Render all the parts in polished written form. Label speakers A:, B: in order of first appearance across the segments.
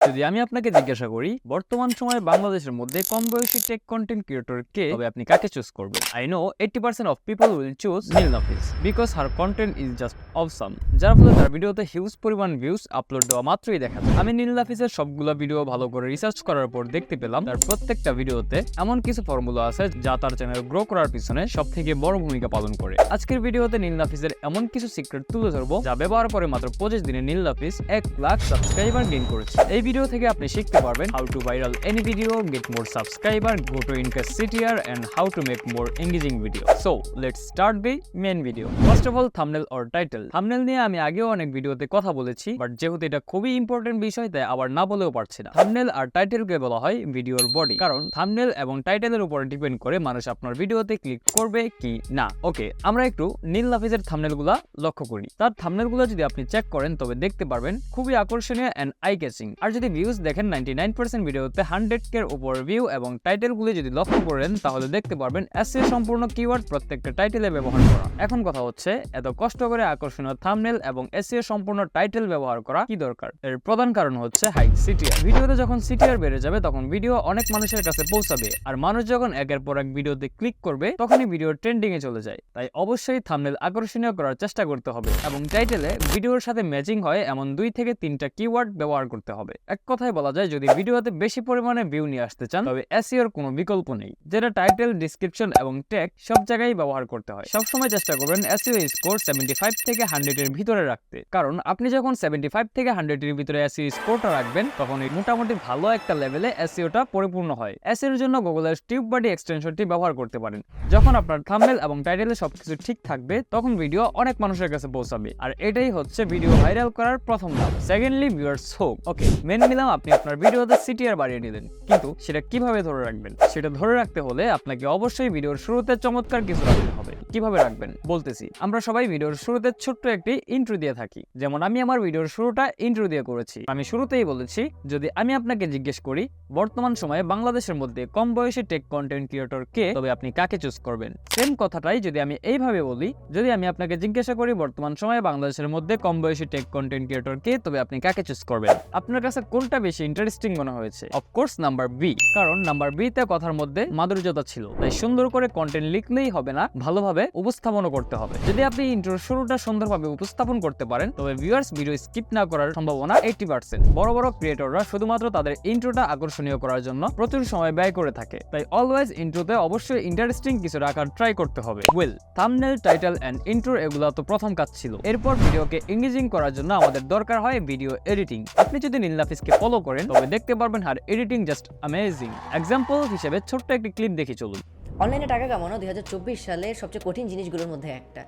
A: যদি আমি আপনাকে জিজ্ঞাসা করি বর্তমান সময়ে বাংলাদেশের মধ্যে কম বয়সী টেক কন্টেন্ট ক্রিয়েটর কে, তবে আপনি কাকে চুজ করবেন? I know 80% of people will choose Neel Nafis because her content is just awesome, যার ফলে তার ভিডিওতে হিউজ পরিমাণ ভিউজ আপলোড দেওয়া মাত্রই দেখা যায়। আমি নীল নাফিসের সবগুলো ভিডিও ভালো করে রিসার্চ করার পর দেখতে পেলাম তার প্রত্যেকটা ভিডিওতে এমন কিছু ফর্মুলা আছে যা তার চ্যানেল গ্রো করার পিছনে সবথেকে বড় ভূমিকা পালন করে। আজকের ভিডিওতে নীল নাফিসের এমন কিছু সিক্রেট তুলে ধরবো যা ব্যবহার করে মাত্র 25 দিনে নীল নাফিস 1 লাখ সাবস্ক্রাইবার গেইন করেছে। এই ভিডিও থেকে আপনি শিখতে পারবেন how to viral any video, get more subscriber, go to increase CTR and how to make more engaging video. So let's start the main video. First of all thumbnail or title. Thumbnail নিয়ে আমি আগেও অনেক ভিডিওতে কথা বলেছি, but যেহেতু এটা খুবই ইম্পর্টেন্ট বিষয় তাই আবার না বলেও পারছি না। থাম্বনেল আর টাইটেলকে বলা হয় ভিডিওর বডি, কারণ থাম্বনেল এবং টাইটেলের উপর ডিপেন্ড করে মানুষ আপনার ভিডিওতে ক্লিক করবে কি না। ওকে, আমরা একটু নীল নাফিসের থাম্বনেলগুলো লক্ষ্য করি। তার থাম্বনেলগুলো যদি আপনি চেক করেন তবে দেখতে পারবেন খুবই আকর্ষণীয় এন্ড আই ক্যাচিং। আর যদি ভিউজ দেখেন 99% ভিডিওতে 100K এর উপর ভিউ, এবং টাইটেলগুলি যদি লক্ষ্য করেন তাহলে দেখতে পারবেন এসইও সম্পূর্ণ কিওয়ার্ড প্রত্যেকটা টাইটেলে ব্যবহার করা। এখন কথা হচ্ছে এত কষ্ট করে আকর্ষণীয় থাম্বনেল এবং এসইও সম্পূর্ণ টাইটেল ব্যবহার করা কি দরকার? এর প্রধান কারণ হচ্ছে হাই সিটিআর। ভিডিওতে যখন সিটিআর বেড়ে যাবে তখন ভিডিও অনেক মানুষের কাছে পৌঁছাবে, আর মানুষ যখন একের পর এক ভিডিওতে ক্লিক করবে তখনই ভিডিও ট্রেন্ডিং এ চলে যায়। তাই অবশ্যই থাম্বনেল আকর্ষণীয় করার চেষ্টা করতে হবে এবং টাইটেলে ভিডিওর সাথে ম্যাচিং হয় এমন 2 থেকে 3টা কিওয়ার্ড ব্যবহার করতে হবে। এক কথায় বলা যায় যদি ভিডিওতে বেশি পরিমাণে ভিউ নিয়ে আসতে চান তবে এসইওর কোনো বিকল্প নেই, যেটা টাইটেল, ডেসক্রিপশন এবং ট্যাগ সব জায়গায় ব্যবহার করতে হয়। সবসময় চেষ্টা করবেন এসইও স্কোর 75 থেকে 100 এর ভিতরে রাখতে, কারণ আপনি যখন 75 থেকে 100 এর ভিতরে এসইও স্কোরটা রাখবেন তখন মোটামুটি ভালো একটা লেভেলে এসইওটা পরিপূর্ণ হয়। এসইওর জন্য গুগলের টিউব বডি এক্সটেনশনটি ব্যবহার করতে পারেন। যখন আপনার থাম্বনেল এবং টাইটেলে সবকিছু ঠিক থাকবে তখন ভিডিও অনেক মানুষের কাছে পৌঁছাবে, আর এটাই হচ্ছে ভিডিও ভাইরাল করার প্রথম ধাপ। সেকেন্ডলি, ভিউয়ার্স হোক। ওকে, মেনে নিলাম আপনি আপনার ভিডিওতে সিটিআর বাড়িয়ে নিলেন, কিন্তু সেটা কিভাবে ধরে রাখবেন? সেটা ধরে রাখতে হলে আপনাকে অবশ্যই ভিডিওর শুরুতে চমৎকার কিছু রাখতে হবে। কিভাবে রাখবেন বলতেছি। আমরা সবাই ভিডিওর শুরুতে ছোট্ট একটি ইন্ট্রো দিয়ে থাকি, যেমন আমি আমার ভিডিওর শুরুটা ইন্ট্রো দিয়ে করেছি। আমি শুরুতেই বলেছি যদি আমি আপনাকে জিজ্ঞেস করি বর্তমান সময়ে বাংলাদেশের মধ্যে কম বয়সী টেক কন্টেন্ট ক্রিয়েটর কে, তবে আপনি কাকে চুজ করবেন? সেম কথাটাই যদি আমি এইভাবে বলি, যদি আমি আপনাকে জিজ্ঞাসা করি বর্তমান সময়ে বাংলাদেশের মধ্যে কম বয়সী টেক কন্টেন্ট ক্রিয়েটর কে, তবে আপনি কাকে চুজ করবেন? আপনার কাছে কোনটা বেশি ইন্টারেস্টিং মনে হয়েছে? অফকোর্স নাম্বার বি, কারণ নাম্বার বি তে কথার মধ্যে মাধুর্যতা ছিল। তাই সুন্দর করে কন্টেন্ট লিখলেই হবে না, ভালোভাবে উপস্থাপনও করতে হবে। যদি আপনি ইন্ট্রোর শুরুটা সুন্দরভাবে উপস্থাপন করতে পারেন তবে ভিউয়ার্স ভিডিও স্কিপ না করার সম্ভাবনা 80%। বড় বড় ক্রিয়েটররা শুধুমাত্র তাদের ইন্ট্রোটা আকর্ষণীয় করার জন্য প্রচুর সময় ব্যয় করে থাকে, তাই অলওয়েজ ইন্ট্রোতে অবশ্যই ইন্টারেস্টিং কিছু রাখার ট্রাই করতে হবে। Well, thumbnail, title and intro এগুলো তো প্রথম কাজ ছিল। এরপর ভিডিওকে এঙ্গেজিং করার জন্য আমাদের দরকার হয় ভিডিও এডিটিং। আপনি যদি নীল নাফিসকে ফলো করেন তবে দেখতে পারবেন হার এডিটিং জাস্ট অ্যামেজিং। এক্সাম্পল হিসেবে ছোট্ট একটি ক্লিপ দেখি চলুন।
B: অনলাইনে টাকা কামানো 2024 সালের সবচেয়ে কঠিন জিনিসগুলোর মধ্যে একটা,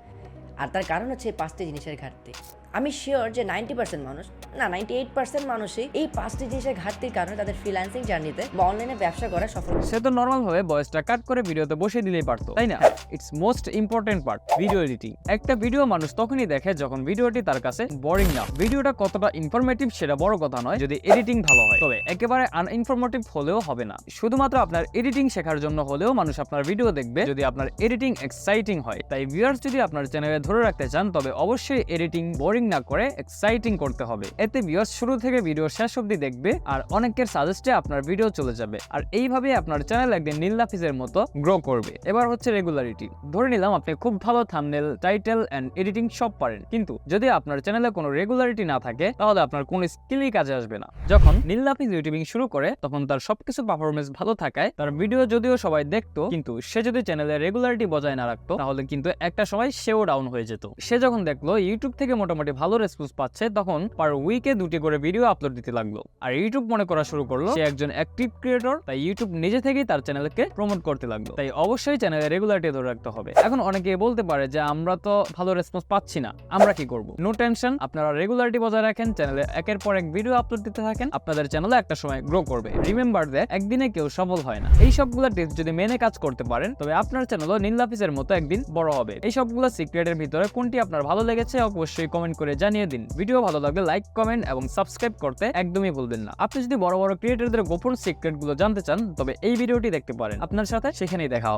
B: আর তার কারণ হচ্ছে এই 5টি জিনিসের ঘাটতি। আমি শিওর যে 90% মানুষ, না 98% মানুষই এই 5টি জিনিসের ঘাটতির কারণে তাদের ফ্রিল্যান্সিং জার্নিতে বা অনলাইনে ব্যবসা করা সফল।
A: সে তো নরমাল ভাবে ভয়েসটা কাট করে ভিডিওতে বসিয়ে দিলেই পারতো, তাই না? It's most important part, video editing. একটা ভিডিও মানুষ তখনই দেখে যখন ভিডিওটি তার কাছে বোরিং না। ভিডিওটা কতটা ইনফরমেটিভ সেটা বড় কথা নয়, যদি এডিটিং ভালো হয়। তবে একেবারে আনইনফরমেটিভ হলেও হবে না। শুধুমাত্র আপনার এডিটিং শেখার জন্য হলেও মানুষ আপনার ভিডিও দেখবে যদি আপনার এডিটিং এক্সাইটিং হয়। তাই ভিউয়ার্স যদি আপনার চ্যানেলে ধরে রাখতে চান তবে অবশ্যই এডিটিং বোরিং না করে এক্সাইটিং করতে হবে। এতে ভিউয়ার্স শুরু থেকে ভিডিও শেষ অবধি দেখবে, আর অনেকের সাজেস্টে আপনার ভিডিও চলে যাবে, আর এইভাবে আপনার চ্যানেল একদিন নীল নাফিসের মতো গ্রো করবে। এবার হচ্ছে রেগুলারিটি। ধরে নিলাম আপনি খুব ভালো থাম্বনেল, টাইটেল এন্ড এডিটিং সব পারেন, কিন্তু যদি আপনার চ্যানেলে কোনো রেগুলারিটি না থাকে তাহলে আপনার কোনো স্কিলই কাজে আসবে না। যখন নীল নাফিস ইউটিউবিং শুরু করে তখন তার সবকিছু পারফরমেন্স ভালো থাকায় তার ভিডিও যদিও সবাই দেখতো, কিন্তু সে যদি চ্যানেলে রেগুলারিটি বজায় না রাখতো তাহলে কিন্তু একটা সময় সেও ডাউন হয়ে যেত। সে যখন দেখলো ইউটিউব থেকে মোটামুটি ভালো রেসপন্স পাচ্ছে তখন পার উইকে 2টি করে ভিডিও আপলোড দিতে লাগলো, আর ইউটিউব মনে করা শুরু করলো সে একজন অ্যাক্টিভ ক্রিয়েটর। তাই ইউটিউব নিজে থেকেই তার চ্যানেলকে প্রমোট করতে লাগলো। তাই অবশ্যই চ্যানেলে রেগুলারিটি ধরে রাখতে হবে। এখন অনেকে বলতে পারে যে আমরা তো ভালো রেসপন্স পাচ্ছি না, আমরা কি করব? নো টেনশন, আপনারা রেগুলারিটি বজায় রাখেন, চ্যানেলে একের পর এক ভিডিও আপলোড দিতে থাকেন, আপনাদের চ্যানেলে একটা সময় গ্রো করবে। রিমেম্বার দ্যাট একদিনে কেউ সফল হয় না। এই সবগুলো টিপস যদি মেনে কাজ করতে পারেন তবে আপনার চ্যানেলও নীল নাফিসের মতো একদিন বড় হবে। এই সবগুলো সিক্রেটের ভিতরে কোনটি আপনার ভালো লেগেছে অবশ্যই কমেন্ট করে জানিয়ে দিন। ভিডিও ভালো লাগলে লাইক, কমেন্ট এবং সাবস্ক্রাইব করতে একদমই ভুলবেন না। আপনি যদি বড় বড় ক্রিয়েটরদের গোপন সিক্রেটগুলো জানতে চান তবে এই ভিডিওটি দেখতে পারেন। আপনার সাথে সেখানেই দেখা হবে।